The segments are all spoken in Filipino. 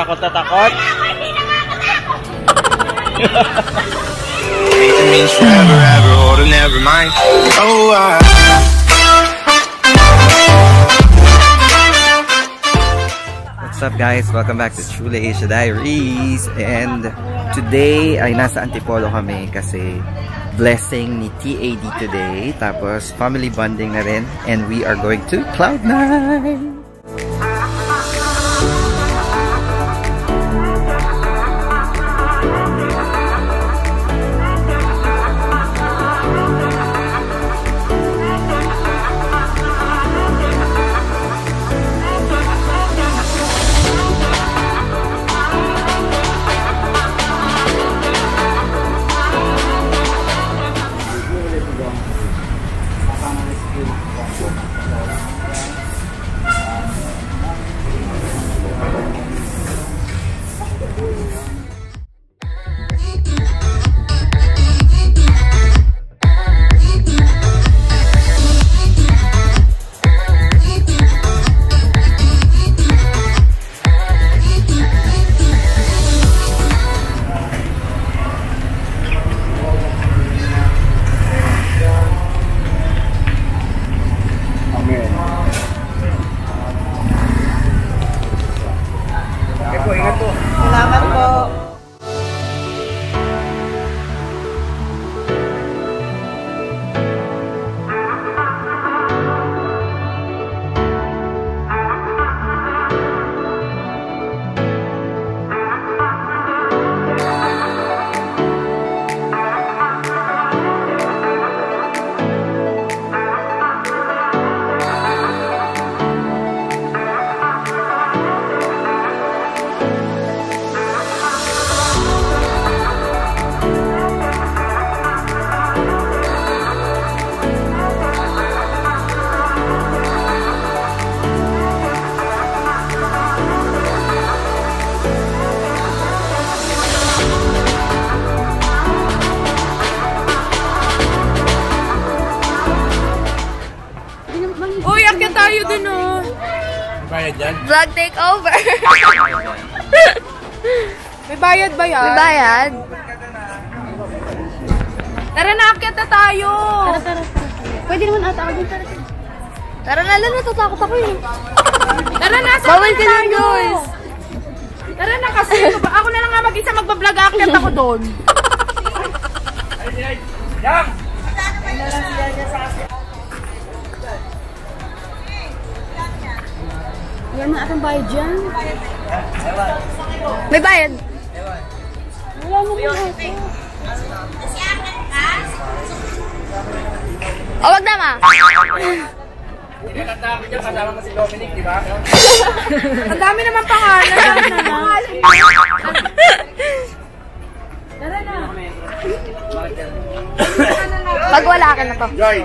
takot na takot. What's up guys? Welcome back to Chula Asia Diaries. And today ay nasa Antipolo kami kasi blessing ni TAD today. Tapos family bonding na rin. And we are going to Cloud9. Salamat po. Uy, akyat tayo dun oh. Bayad yan? Vlog takeover. May bayad ba yan? May bayad. Tara na, akyat na tayo. Tara. Pwede naman ata ako dun. Tara na lang, natatakot ako eh. Tara na, Bawal ka lang guys. Tara na kasi, ako na lang nga mag-isa magbablog, akyat ako dun. Yang! Yan na atong bayad dyan. May bayad. Wala mo ba ako? O, wag na ma. Nakatapit niya, kasama mo si Dominic, di ba? Ang dami naman pangalan. Tara na. Pag wala ka na to. Joy!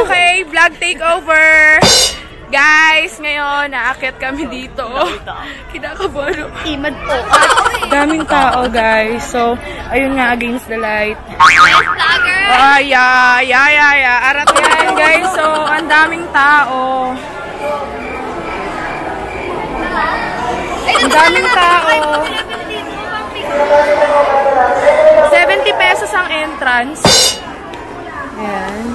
Okay, vlog takeover. Guys, ngayon, naakyat kami dito. Kinakabahan. Imad po. Daming tao, guys. So, ayun nga, against the light. Vlogger! Arat yan, guys. So, ang daming tao. Ang daming tao. 70 pesos ang entrance. Ayan.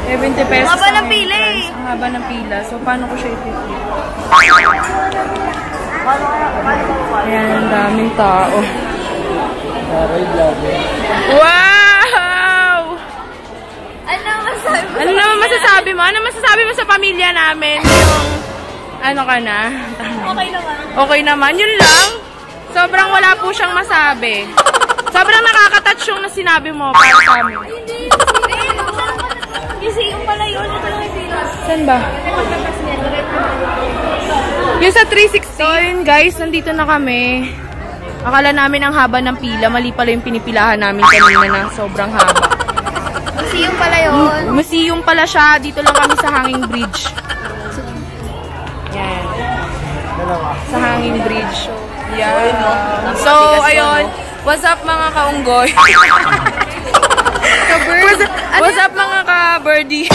70 pesos. Ang haba ng pila eh. Ang haba ng pila. So, paano ko siya iti-flip? Ayan, ang daming tao. Wow! Ano naman masasabi mo? Ano masasabi mo sa pamilya namin? Yung, ano ka na? Okay naman. Okay naman. Yun lang. Sobrang wala po siyang masabi. Sobrang nakaka-touch yung na sinabi mo para sa amin. Kasi yung pala yun, ito lang yung pila. Saan ba? Yung sa 360. So yun guys, nandito na kami. Akala namin ang haba ng pila. Mali pala yung pinipilahan namin kanina na sobrang haba. Museum pala yun. Museum pala siya. Dito lang kami sa Hanging Bridge. Yan. Sa Hanging Bridge. Yan. So, ayun. What's up mga kaunggoy? What's up mga ka-birdie?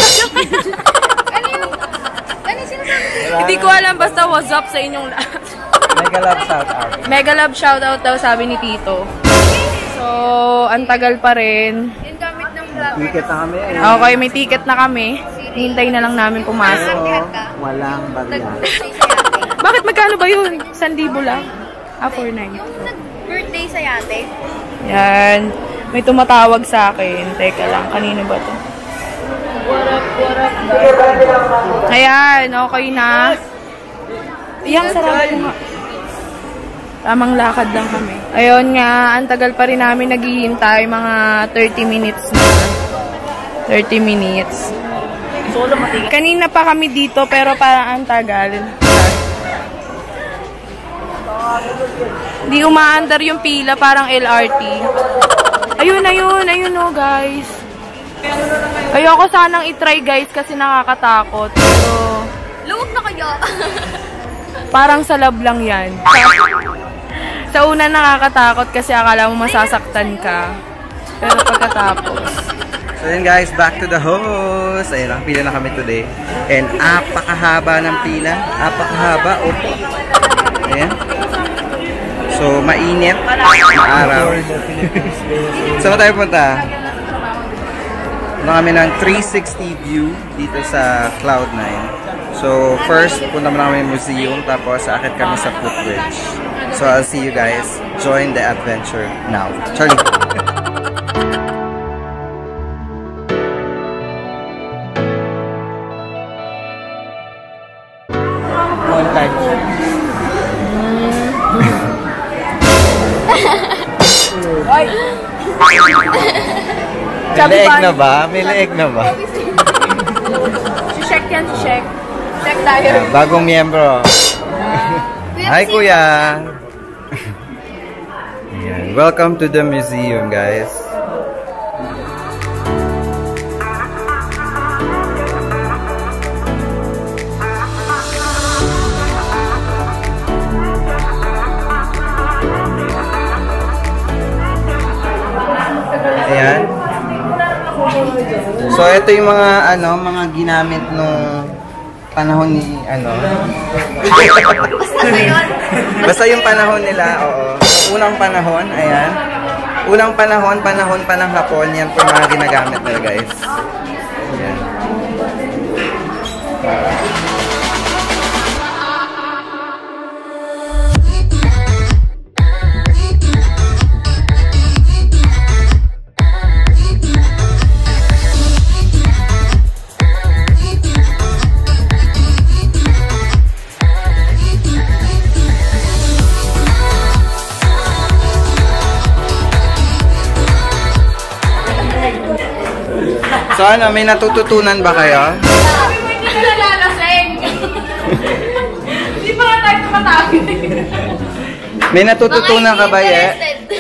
Hindi ko alam, basta what's up sa inyong lahat. Mega love shout out. Mega love shoutout daw, sabi ni Tito. So, ang tagal pa rin. Yung gamit ng vlogger. Ticket na kami. Okay, may ticket na kami. Hintay na lang namin pumasok. Walang barya. Bakit magkano ba yun? 1,000 lang. 4,900. Yung nag-birthday sa yate. Yan. May tumatawag sa akin. Teka lang, kanino ba to? Ayan, okay na. Iyang sarap ko nga. Tamang lakad lang kami. Ayun nga, ang tagal pa rin namin naghihintay. Mga 30 minutes na. 30 minutes. Kanina pa kami dito, pero parang ang tagal. Hindi umaandar yung pila, parang LRT. Ayun oh guys. Ayoko sanang itry guys kasi nakakatakot. Pero Luwag na kayo. parang sa lab lang yan. Sa una nakakatakot kasi akala mo masasaktan ka. Pero pagkatapos. So yun guys, back to the host. Ayun, nakapila na kami today. And apakahaba ng pila. Apakahaba. Opo. Ayan. So, mainit. Maaraw. Saan tayo punta? Punta kami ng 360 view dito sa Cloud9. So, first, punta muna kami museum. Tapos, akit kami sa footbridge. So, I'll see you guys. Join the adventure now. Charlie! Ay! May leeg na ba? May leeg na ba? Si-check yan, si-check. Check tayo. Bagong miyembro. Hi, Kuya! Ayan. Welcome to the museum, guys. Ayan. So, ito yung mga, mga ginamit nung panahon ni, Basta yung panahon nila, oo. Unang panahon, ayan. Unang panahon pa ng Hapon, yan po yung mga ginagamit nila, guys. Ayan. So may natututunan ba kayo? Sabi mo hindi ka nalalasing. Hindi pa nga tayo tumatawin. May natututunan ka ba, Ye?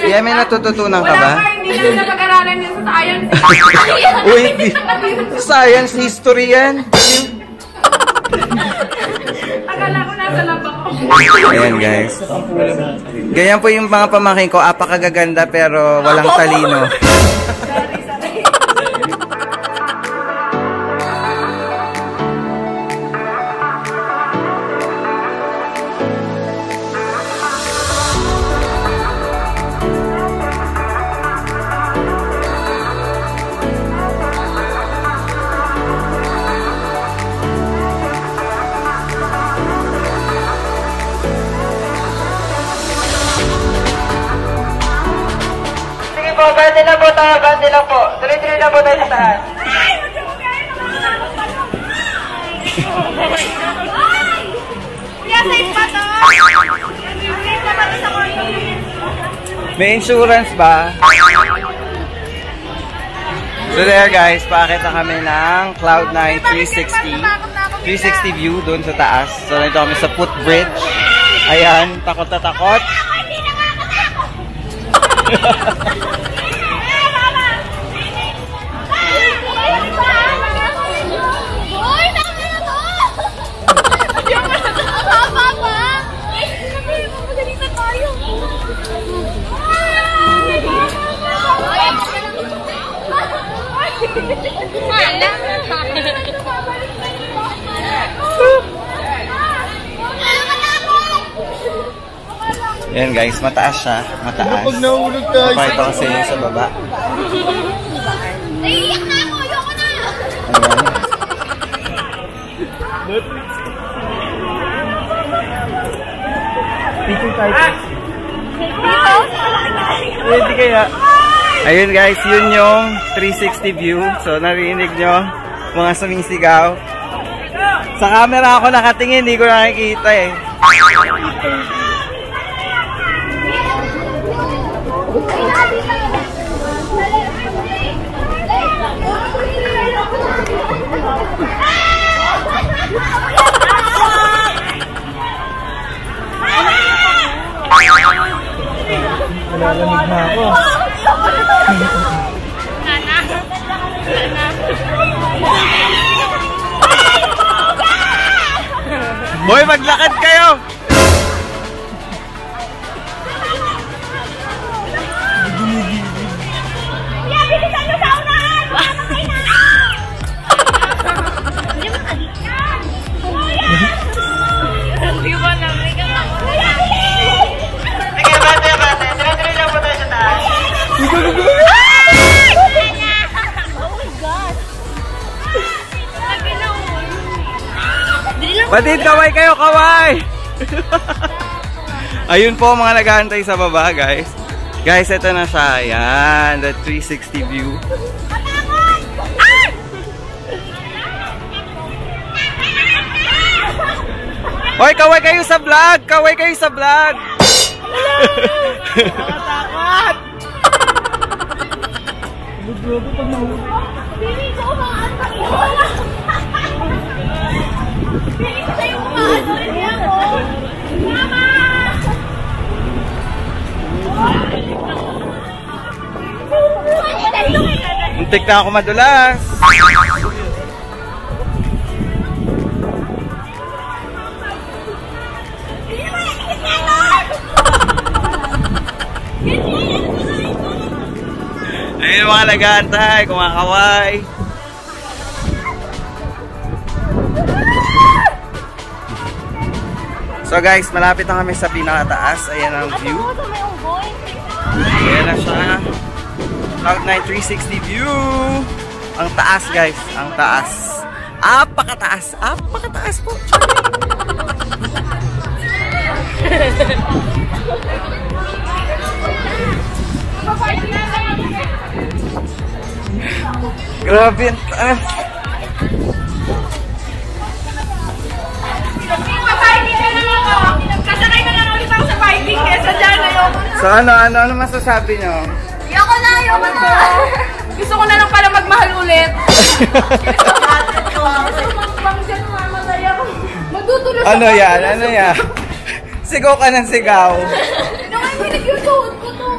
Yeah, may natututunan ka ba? Wala pa, hindi namin napag-aralan yun sa science. Uy, science history yan. Akala ko nasa lab ako. Ayan, guys. Ganyan po yung mga pamangkin ko, apakagaganda pero walang talino. Bante lang po tayo, bante lang po. Tuloy-tuloy lang po tayo sa taas. Kuya, safe pa to? Safe na ba to sa condo? May insurance ba? So there guys, paakit na kami ng Cloud9 360 view doon sa taas. So nandito kami sa footbridge. Ayan, takot na takot. Ayan guys, mataas siya. Mataas. Pag nahulog tayo. Pakita ko sa inyo sa baba. Naiiyak na ako! Ayoko na! Ayan. Picture tayo. Ready kaya? Ayun guys, yun yung 360 view. So narinig nyo mga sumisigaw. Sa camera ako nakatingin, hindi ko nakikita eh. Nalalamig na ako. Boy, maglakad kayo! Kuya, bilisan nyo sa unahan! Mamatay na! Hindi mo kalit yan! Kuya! Hindi ba na? Kuya, bilis! Sige, bate. Tira-tira lang po tayo sa taas. Ay! Oh my God! Batid, kaway kayo, kaway! Ayun po mga naghahantay sa baba, guys. Guys, ito na siya. Ayan, the 360 view. Ay! Hoy, kaway kayo sa vlog! Kaway kayo sa vlog! Nakatakot! Luglobo pag nahulog. Pili ko umaano iwala. Pili ko sa'yo umaano, hindi ako. Mama! Muntik na ako madulas. Ayun mga naghahantay, kumakaway. So guys, malapit na kami sa pinakataas. Ayan ang view. Ayan na siya. Cloud9 360 view. Ang taas guys, ang taas. Apakataas, apakataas po. Grabe ang taas. Kasakay na lang ulit ako sa biking kesa dyan. Ayoko na. So ano masasabi nyo? Ayoko na. Gusto ko na lang pala magmahal ulit. Magtutulos Ano yan? Ano yan? Sigaw ka ng sigaw. Ano nga yung pinag-youtube ko to?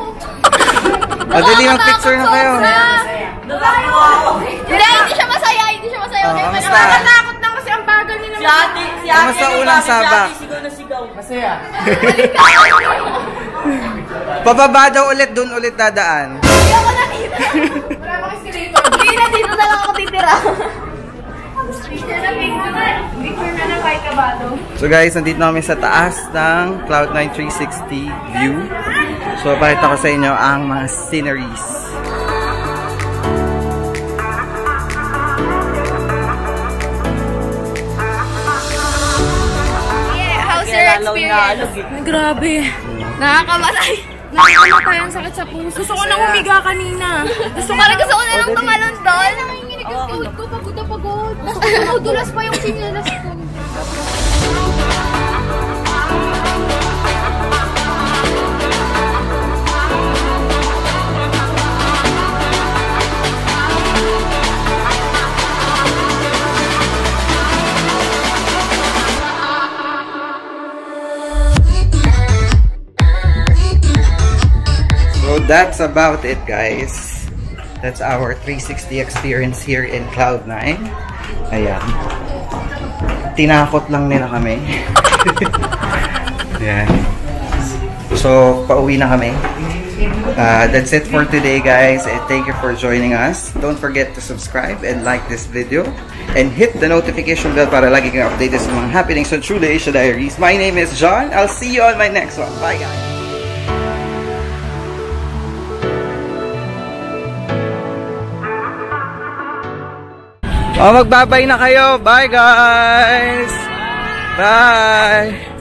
Madali mag-picture na kayo. Hindi siya masaya. Kamusta? Nakatakot lang kasi ang bagal nila. Kamusta unang sabak? Masaya. Pababa daw ulit, dun ulit dadaan. Ayoko na dito. Wala bang escalator? Hindi na dito na lang ako titira. Picture na ng kahit kabado. So guys, nandito na kami sa taas ng Cloud9 360 view. So pakita ko sa inyo ang mga sceneries. How's your experience? Grabe. Nakakamatay. Nakakamatay ang sakit sa puso. Gusto ko nang humiga kanina. Gusto ko na lang tumalon doon. Nanginginig yung tuhod ko. Pagod na pagod. Nakudulas pa yung sinilas ko. So that's about it guys. That's our 360 experience here in Cloud9. Ayan. Tinakot lang nila kami. Ayan. So, pauwi na kami. That's it for today guys. And thank you for joining us. Don't forget to subscribe and like this video. And hit the notification bell para lagi kang updated sa mga happenings on True Asia Diaries. My name is John. I'll see you on my next one. Bye guys! Oh, magbabay na kayo. Bye, guys. Bye.